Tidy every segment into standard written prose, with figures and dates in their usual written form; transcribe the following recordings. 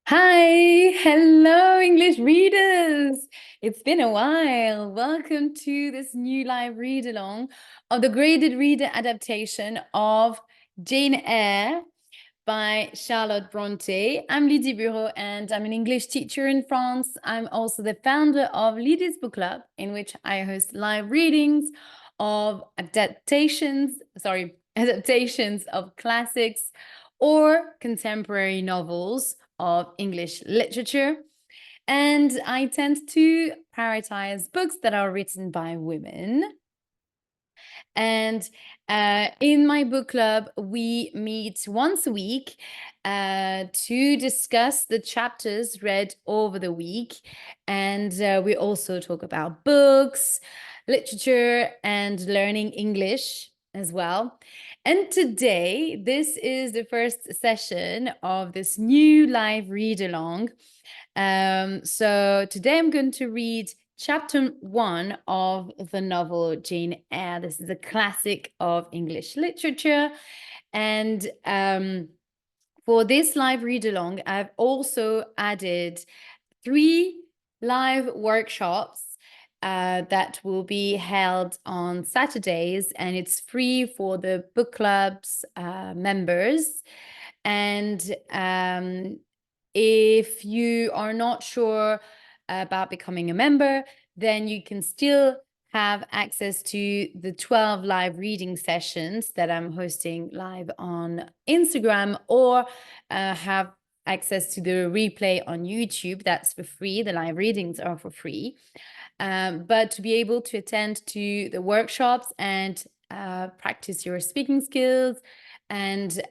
Hi, hello, English readers. It's been a while. Welcome to this new live read along of the graded reader adaptation of Jane Eyre by Charlotte Brontë. I'm Lydie Bureau and I'm an English teacher in France. I'm also the founder of Lydie's Book Club, in which I host live readings of adaptations of classics or contemporary novels of English literature. And I tend to prioritize books that are written by women. And in my book club, we meet once a week to discuss the chapters read over the week. And we also talk about books, literature, and learning English as well. And today, this is the first session of this new live read along. So today I'm going to read chapter 1 of the novel Jane Eyre. This is a classic of English literature. And for this live read along, I've also added 3 live workshops that will be held on Saturdays, and it's free for the book club's members. And if you are not sure about becoming a member, then you can still have access to the 12 live reading sessions that I'm hosting live on Instagram, or have access to the replay on YouTube. That's for free. The live readings are for free. But to be able to attend to the workshops and practice your speaking skills and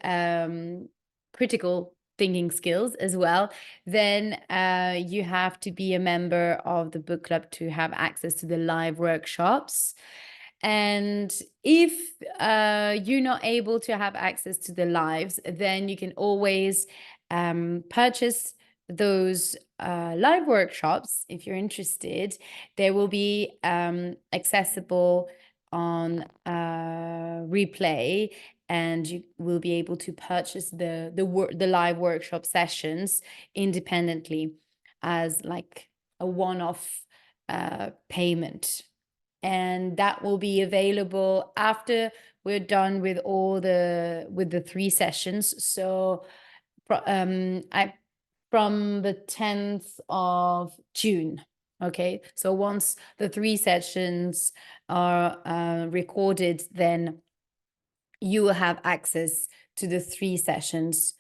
critical thinking skills as well, then you have to be a member of the book club to have access to the live workshops. And if you're not able to have access to the lives, then you can always purchase those live workshops if you're interested. They will be accessible on replay, and you will be able to purchase the live workshop sessions independently as like a one-off payment. And that will be available after we're done with the 3 sessions. So from the 10th of June. Okay, so once the 3 sessions are recorded, then you will have access to the 3 sessions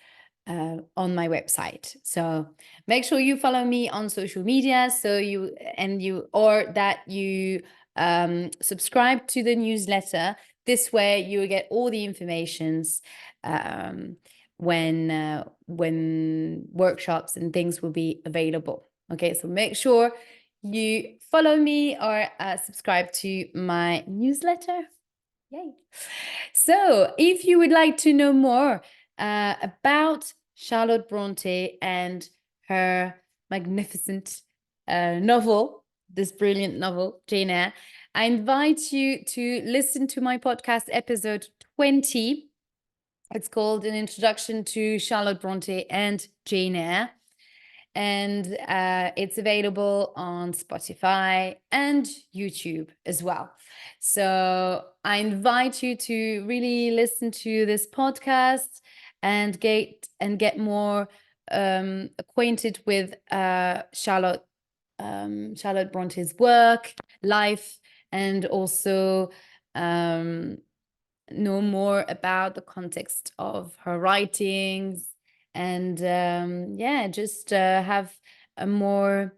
on my website. So make sure you follow me on social media, so you subscribe to the newsletter. This way you will get all the informations when workshops and things will be available. Okay, so make sure you follow me or subscribe to my newsletter. Yay. So if you would like to know more about Charlotte Brontë and her magnificent novel, this brilliant novel, Jane Eyre, I invite you to listen to my podcast episode 20. It's called An Introduction to Charlotte Brontë and Jane Eyre. And it's available on Spotify and YouTube as well. So I invite you to really listen to this podcast and get more acquainted with Charlotte Bronte's work, life, and also know more about the context of her writings, and yeah, just have a more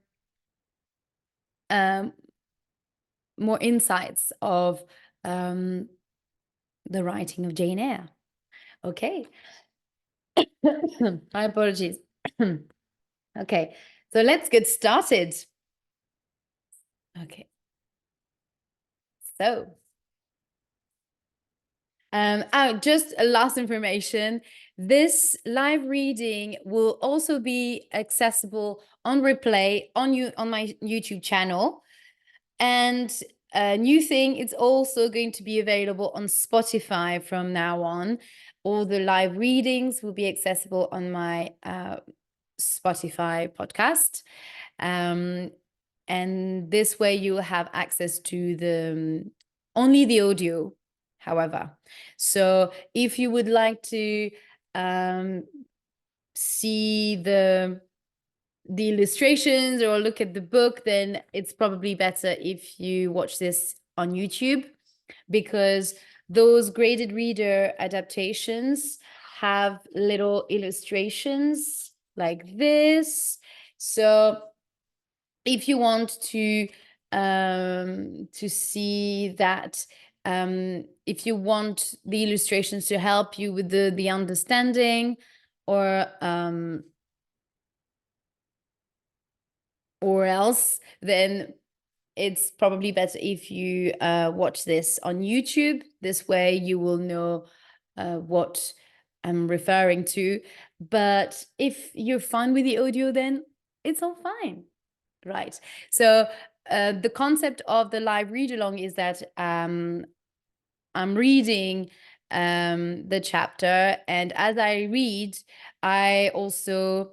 insights of the writing of Jane Eyre. Okay. My apologies. Okay, so let's get started. Okay, so just a last information. This live reading will also be accessible on replay on my YouTube channel. And a new thing, it's also going to be available on Spotify from now on. All the live readings will be accessible on my Spotify podcast. And this way you'll have access to the only the audio, however. So if you would like to see the illustrations or look at the book, then it's probably better if you watch this on YouTube, because those graded reader adaptations have little illustrations like this. So if you want to see that, if you want the illustrations to help you with the understanding, or else, then it's probably better if you watch this on YouTube. This way you will know what I'm referring to. But if you're fine with the audio, then it's all fine. Right. So the concept of the live read along is that I'm reading the chapter, and as I read, I also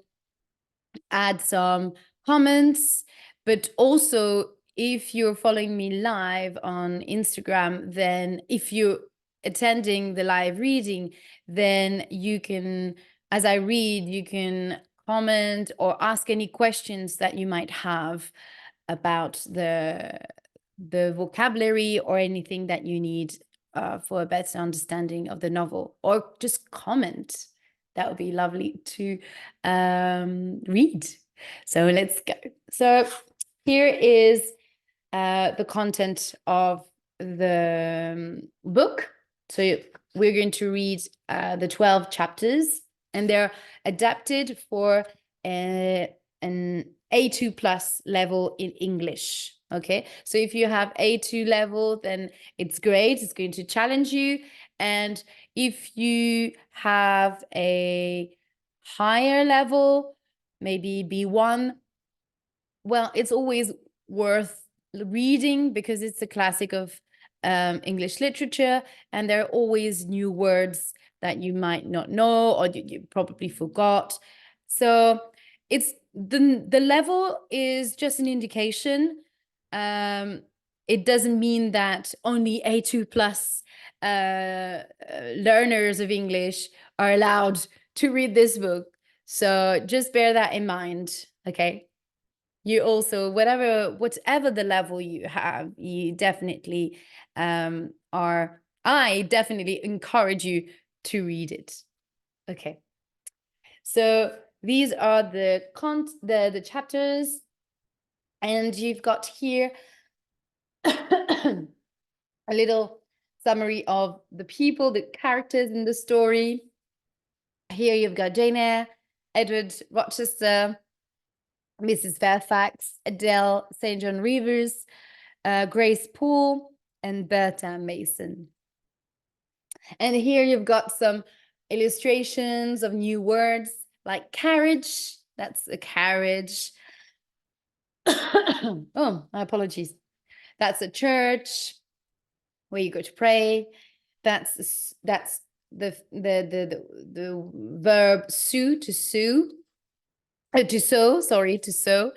add some comments. But also, if you're following me live on Instagram, then if you're attending the live reading, then you can, as I read, you can comment or ask any questions that you might have about the vocabulary or anything that you need for a better understanding of the novel, or just comment. That would be lovely to read. So let's go. So here is the content of the book. So we're going to read the 12 chapters, and they're adapted for an A2 plus level in English. Okay, so if you have A2 level, then it's great. It's going to challenge you. And if you have a higher level, maybe B1, well, it's always worth reading because it's a classic of English literature, and there are always new words that you might not know, or you probably forgot. So it's the level is just an indication. It doesn't mean that only A2 plus learners of English are allowed to read this book. So just bear that in mind, okay? You also, whatever the level you have, you definitely I definitely encourage you to read it. Okay. So these are the chapters, and you've got here a little summary of the people, the characters in the story. Here you've got Jane Eyre, Edward Rochester, Mrs. Fairfax, Adele St. John Rivers, Grace Poole, and Bertha Mason. And here you've got some illustrations of new words like carriage. That's a carriage. Oh, my apologies. That's a church where you go to pray. That's the verb sue, to sew. To sew, sorry, to sew.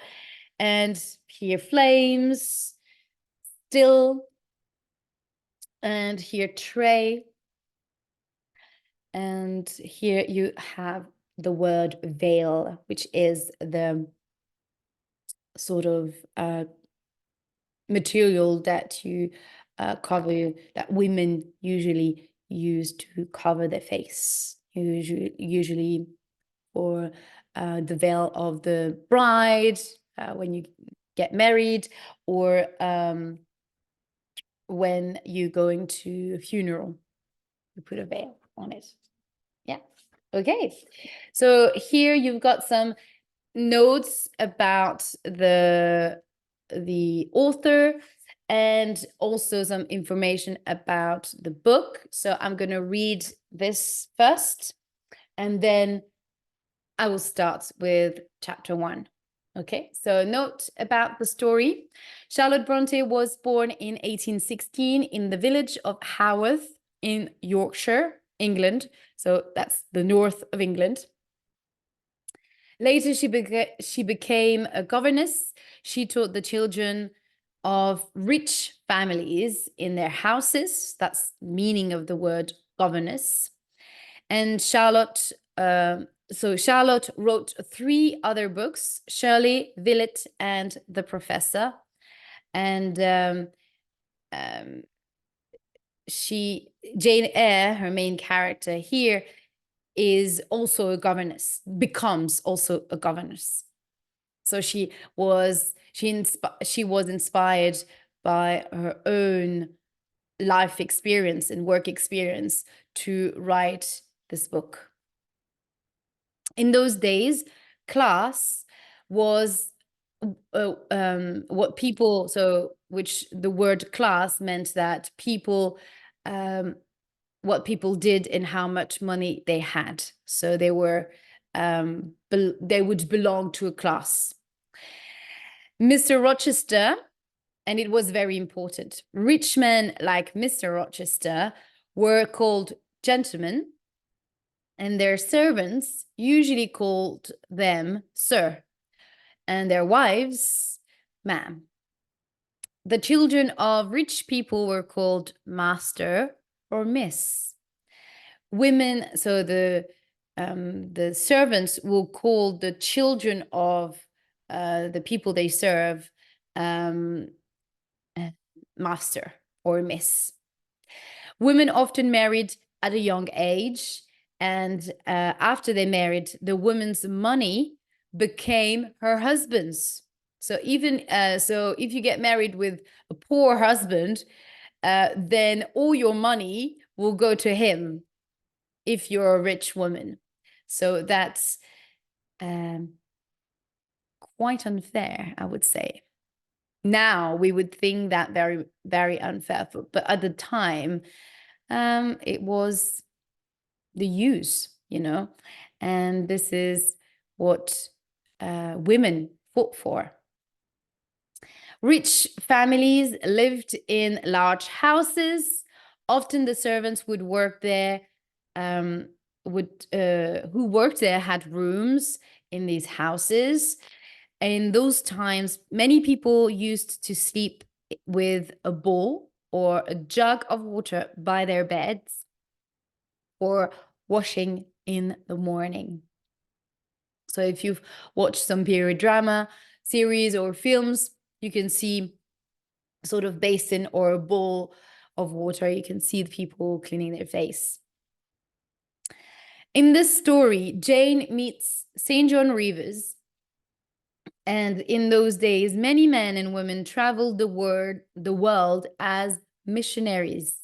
And here flames, still, and here tray. And here you have the word veil, which is the sort of material that you cover, that women usually use to cover their face, usually for the veil of the bride when you get married, or when you're going to a funeral, you put a veil on it. Yeah. Okay. So here you've got some notes about the author, and also some information about the book. So I'm going to read this first, and then I will start with chapter 1. Okay, so note about the story. Charlotte Brontë was born in 1816 in the village of Haworth in Yorkshire, England. So that's the north of England. Later, she became a governess. She taught the children of rich families in their houses. That's the meaning of the word governess. And Charlotte, Charlotte wrote 3 other books: Shirley, Villette, and The Professor. And Jane Eyre, her main character here, is also a governess, becomes also a governess. So she was inspired by her own life experience and work experience to write this book. In those days, class was what people, which the word class meant that people, what people did and how much money they had. So they were, they would belong to a class. Mr. Rochester, and it was very important, rich men like Mr. Rochester were called gentlemen, and their servants usually called them sir, and their wives ma'am. The children of rich people were called master or miss. Women, so the servants will call the children of the people they serve master or miss. Women often married at a young age, and after they married, the woman's money became her husband's. So even so, if you get married with a poor husband, then all your money will go to him if you're a rich woman. So that's quite unfair, I would say. Now we would think that very, very unfair, but at the time, it was the use, you know, and this is what women fought for. Rich families lived in large houses. Often the servants would work there, who worked there had rooms in these houses. In those times, many people used to sleep with a bowl or a jug of water by their beds or washing in the morning. So if you've watched some period drama series or films, you can see sort of basin or a bowl of water. You can see the people cleaning their face. In this story, Jane meets St. John Rivers. And in those days, many men and women traveled the world as missionaries.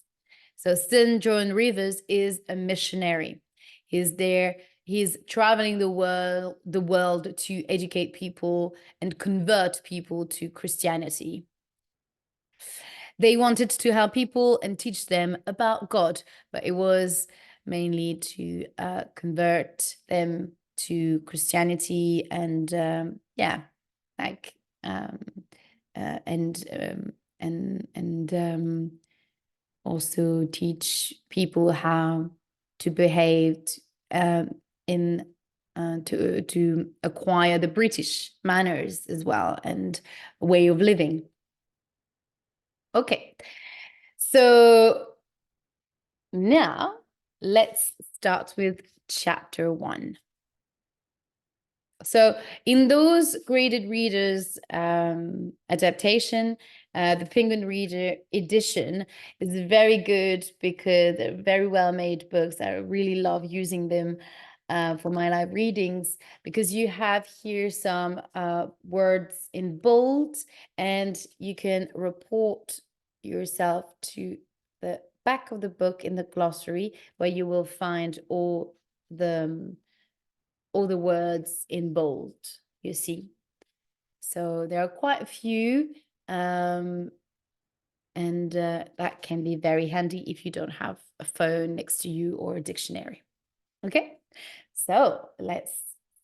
So St. John Rivers is a missionary. He's there, he's traveling the world to educate people and convert people to Christianity. They wanted to help people and teach them about God, but it was mainly to convert them to Christianity and like also teach people how to behave to acquire the British manners as well and way of living. Okay, so now let's start with chapter 1. So in those graded readers adaptation, the Penguin Reader edition is very good because they're very well made books. I really love using them for my live readings because you have here some words in bold and you can report yourself to the back of the book in the glossary where you will find all the words in bold, you see. So there are quite a few, and that can be very handy if you don't have a phone next to you or a dictionary. Okay, so let's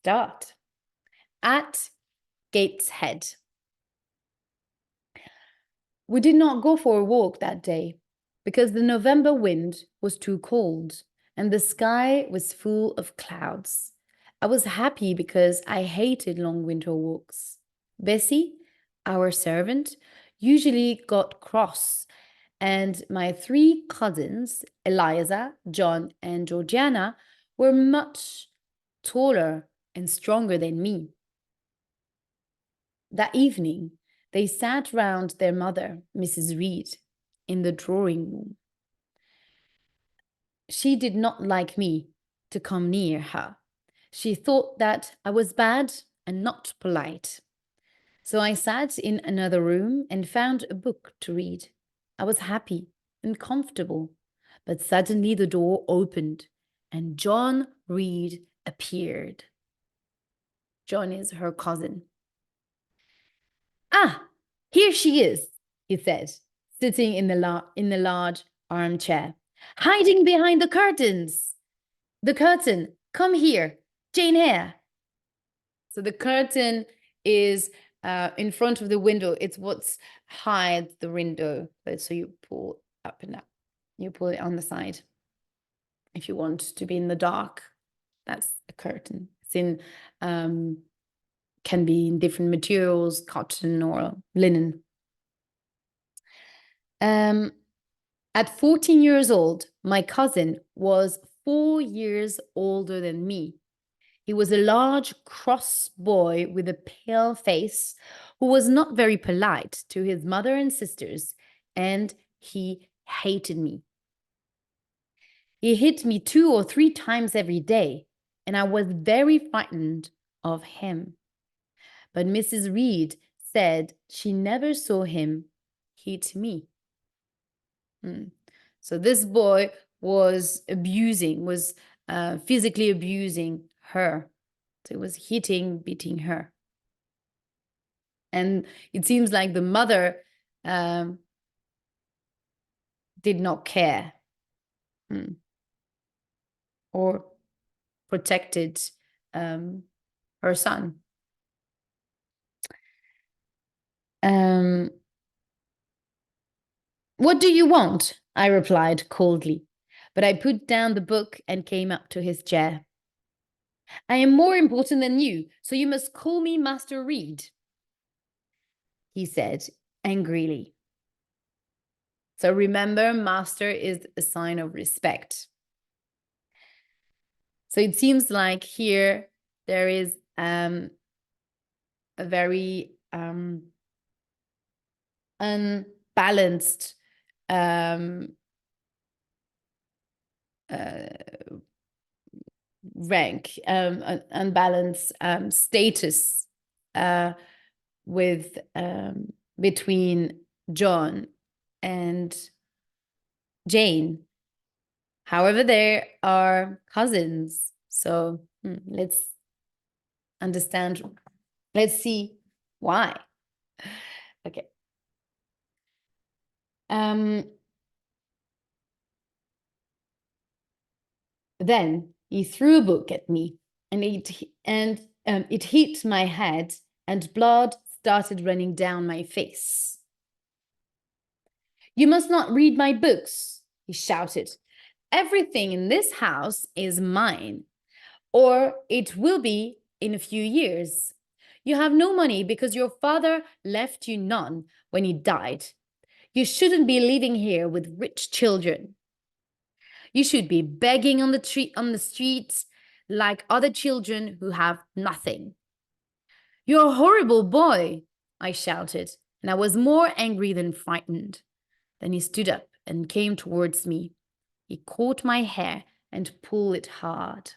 start. At Gateshead. We did not go for a walk that day because the November wind was too cold and the sky was full of clouds. I was happy because I hated long winter walks. Bessie, our servant, usually got cross, and my 3 cousins, Eliza, John, and Georgiana, were much taller and stronger than me. That evening, they sat round their mother, Mrs. Reed, in the drawing room. She did not like me to come near her. She thought that I was bad and not polite. So I sat in another room and found a book to read. I was happy and comfortable, but suddenly the door opened and John Reed appeared. John is her cousin. "Ah, here she is," he said, sitting in the large armchair. "Hiding behind the curtains. The curtain. Come here, Jane Eyre." So the curtain is in front of the window. It's what hides the window. So you pull up and up. You pull it on the side. If you want to be in the dark, that's a curtain. It's in can be in different materials, cotton or linen. At 14 years old, my cousin was 4 years older than me. He was a large, cross boy with a pale face who was not very polite to his mother and sisters, and he hated me. He hit me 2 or 3 times every day, and I was very frightened of him. But Mrs. Reed said she never saw him hit me. So this boy was physically abusing her. So it was beating her. And it seems like the mother did not care or protected her son. "What do you want?" I replied coldly, but I put down the book and came up to his chair. "I am more important than you, so you must call me Master Reed," he said angrily. So remember, master is a sign of respect. So it seems like here there is a very unbalanced rank, unbalanced status with between John and Jane. However, they are cousins. So let's understand. Let's see why. Okay. Then he threw a book at me, and it hit my head, and blood started running down my face. "You must not read my books," he shouted. "Everything in this house is mine, or it will be in a few years. You have no money because your father left you none when he died. You shouldn't be living here with rich children. You should be begging on the streets like other children who have nothing." "You're a horrible boy," I shouted, and I was more angry than frightened. Then he stood up and came towards me. He caught my hair and pulled it hard.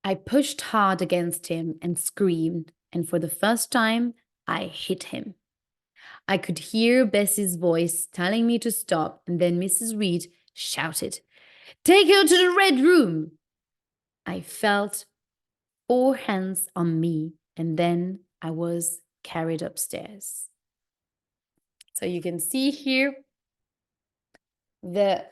I pushed hard against him and screamed, and for the first time, I hit him. I could hear Bessie's voice telling me to stop, and then Mrs. Reed shouted, "Take her to the red room." I felt 4 hands on me, and then I was carried upstairs. So you can see here the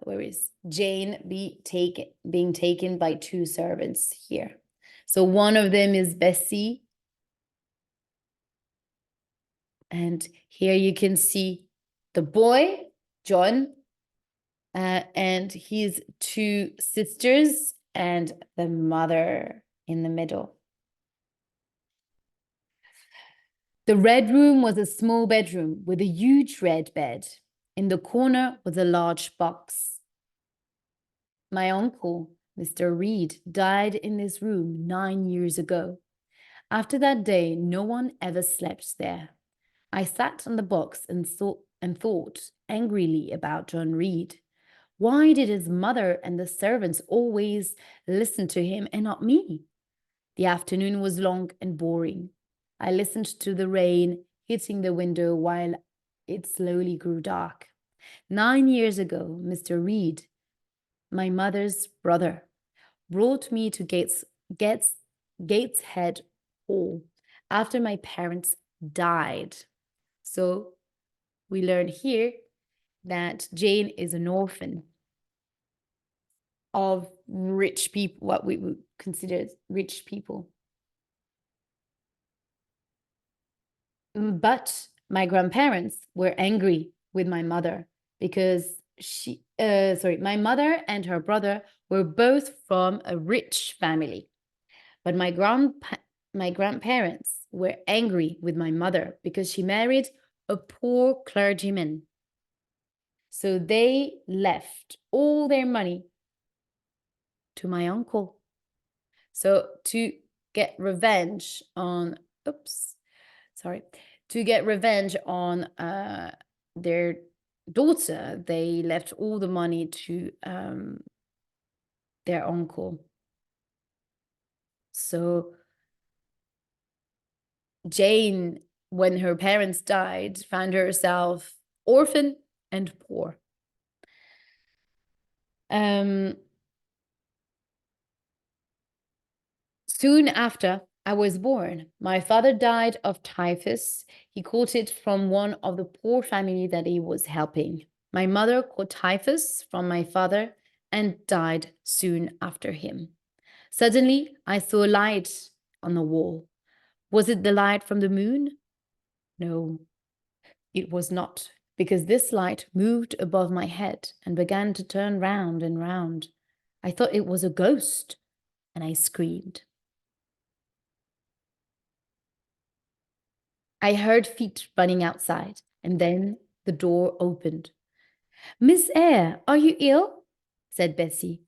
where is Jane being taken by 2 servants here. So one of them is Bessie. And here you can see the boy, John, and his two sisters and the mother in the middle. The red room was a small bedroom with a huge red bed. In the corner was a large box. My uncle, Mr. Reed, died in this room 9 years ago. After that day, no one ever slept there. I sat on the box and thought angrily about John Reed. Why did his mother and the servants always listen to him and not me? The afternoon was long and boring. I listened to the rain hitting the window while it slowly grew dark. 9 years ago, Mr. Reed, my mother's brother, brought me to Gateshead Hall after my parents died. So we learn here that Jane is an orphan of rich people, what we would consider rich people. But my grandparents were angry with my mother because my mother and her brother were both from a rich family. But my grandparents were angry with my mother because she married a poor clergyman. So they left all their money to my uncle. So to get revenge on, their daughter, they left all the money to their uncle. So Jane, when her parents died, found herself orphan and poor. Soon after I was born, my father died of typhus. He caught it from one of the poor family that he was helping. My mother caught typhus from my father and died soon after him. Suddenly, I saw a light on the wall. Was it the light from the moon? No, it was not, because this light moved above my head and began to turn round and round. I thought it was a ghost, and I screamed. I heard feet running outside, and then the door opened. "Miss Eyre, are you ill?" said Bessie.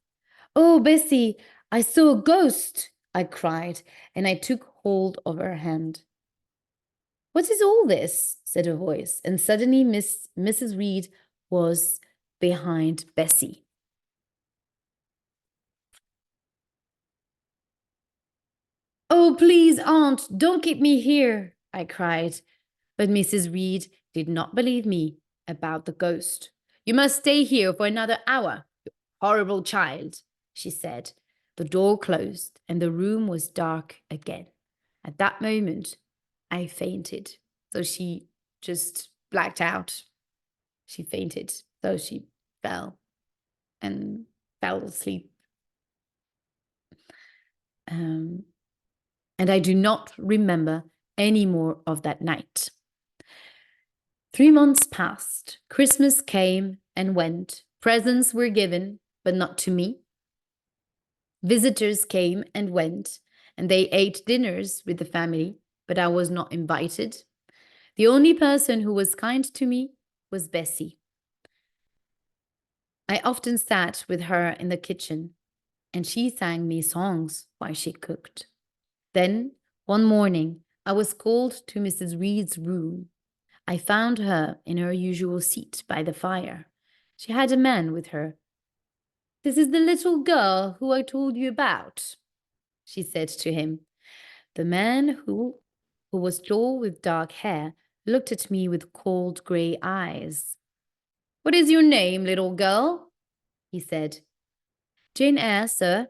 "Oh, Bessie, I saw a ghost," I cried, and I took hold of her hand. "What is all this?" said a voice, and suddenly Mrs. Reed was behind Bessie. "Oh, please, Aunt, don't keep me here," I cried. But Mrs. Reed did not believe me about the ghost. "You must stay here for another hour, you horrible child," she said. The door closed and the room was dark again. At that moment, I fainted. So she just blacked out. She fainted. So she fell asleep. And I do not remember any more of that night. 3 months passed. Christmas came and went. Presents were given, but not to me. Visitors came and went, and they ate dinners with the family, but I was not invited. The only person who was kind to me was Bessie. I often sat with her in the kitchen, and she sang me songs while she cooked. Then, one morning, I was called to Mrs. Reed's room. I found her in her usual seat by the fire. She had a man with her. "This is the little girl who I told you about," she said to him. The man, who was tall with dark hair, looked at me with cold grey eyes. "What is your name, little girl?" he said. "Jane Eyre, sir."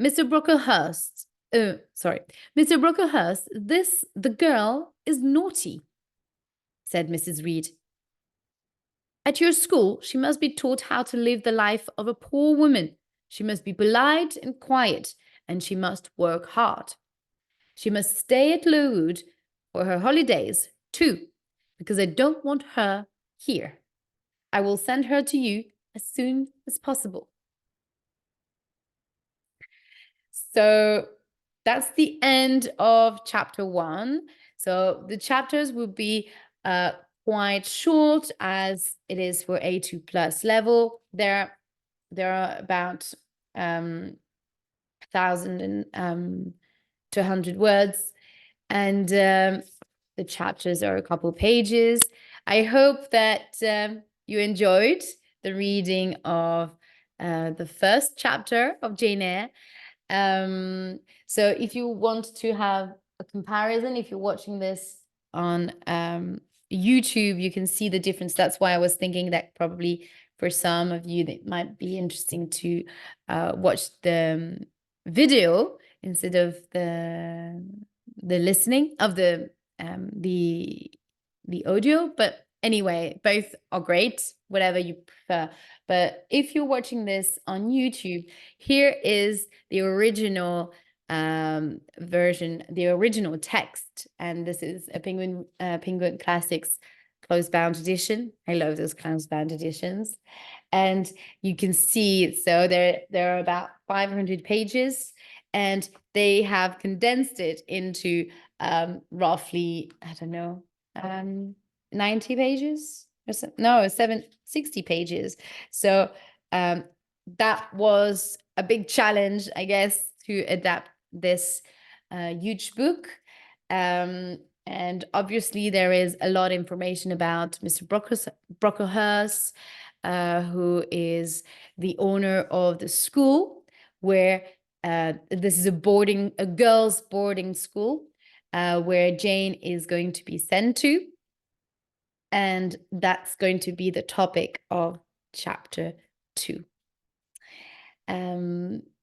Mr. Brocklehurst, Mr. Brocklehurst, the girl is naughty," said Mrs. Reed. "At your school, she must be taught how to live the life of a poor woman. She must be polite and quiet, and she must work hard. She must stay at Lowood for her holidays, too, because I don't want her here." I will send her to you as soon as possible. So that's the end of chapter 1. So the chapters will be quite short, as it is for A2 plus level. There are about 1,200 words, and the chapters are a couple pages. I hope that you enjoyed the reading of the first chapter of Jane Eyre. So if you want to have a comparison, if you're watching this on YouTube, you can see the difference. That's why I was thinking that probably for some of you, that might be interesting to watch the video instead of the listening of the audio. But anyway, both are great, whatever you prefer. But if you're watching this on YouTube, here is the original version, the original text, and this is a Penguin Classics closed bound edition. I love those closed bound editions. And you can see, so there are about 500 pages, and they have condensed it into roughly, I don't know, 90 pages or so, no, 60 pages. So that was a big challenge, I guess, to adapt this huge book. And obviously there is a lot of information about Mr. Brocklehurst, who is the owner of the school, where this is a girls' boarding school, where Jane is going to be sent to. And that's going to be the topic of chapter 2.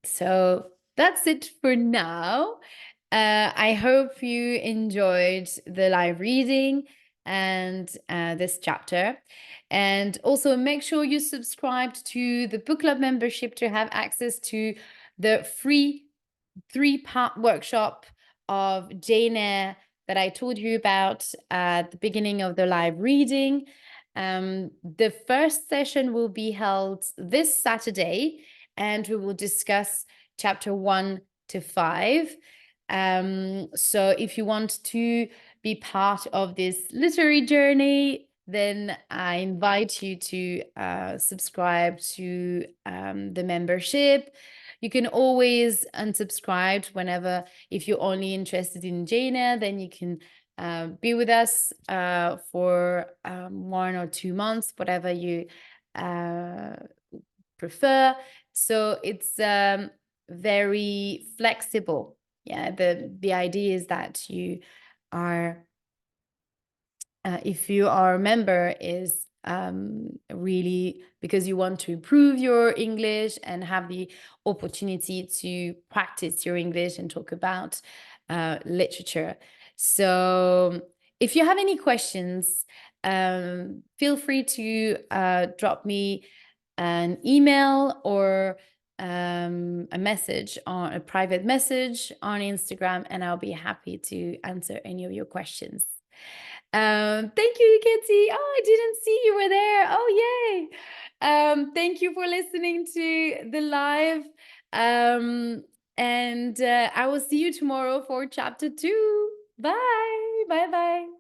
So that's it for now. I hope you enjoyed the live reading and this chapter. And also make sure you subscribed to the book club membership to have access to the free 3-part workshop of Jane Eyre that I told you about at the beginning of the live reading. The first session will be held this Saturday, and we will discuss chapter 1 to 5. So if you want to be part of this literary journey, then I invite you to subscribe to the membership. You can always unsubscribe whenever, if you're only interested in Jane Eyre, then you can be with us for 1 or 2 months, whatever you prefer. So it's very flexible. Yeah, the idea is that you are, if you are a member, is really because you want to improve your English and have the opportunity to practice your English and talk about literature. So if you have any questions, feel free to drop me an email or a message, on a private message on Instagram, and I'll be happy to answer any of your questions. Thank you, Kitty. Oh, I didn't see you were there. Oh, yay. Thank you for listening to the live. And I will see you tomorrow for chapter 2. Bye. Bye-bye.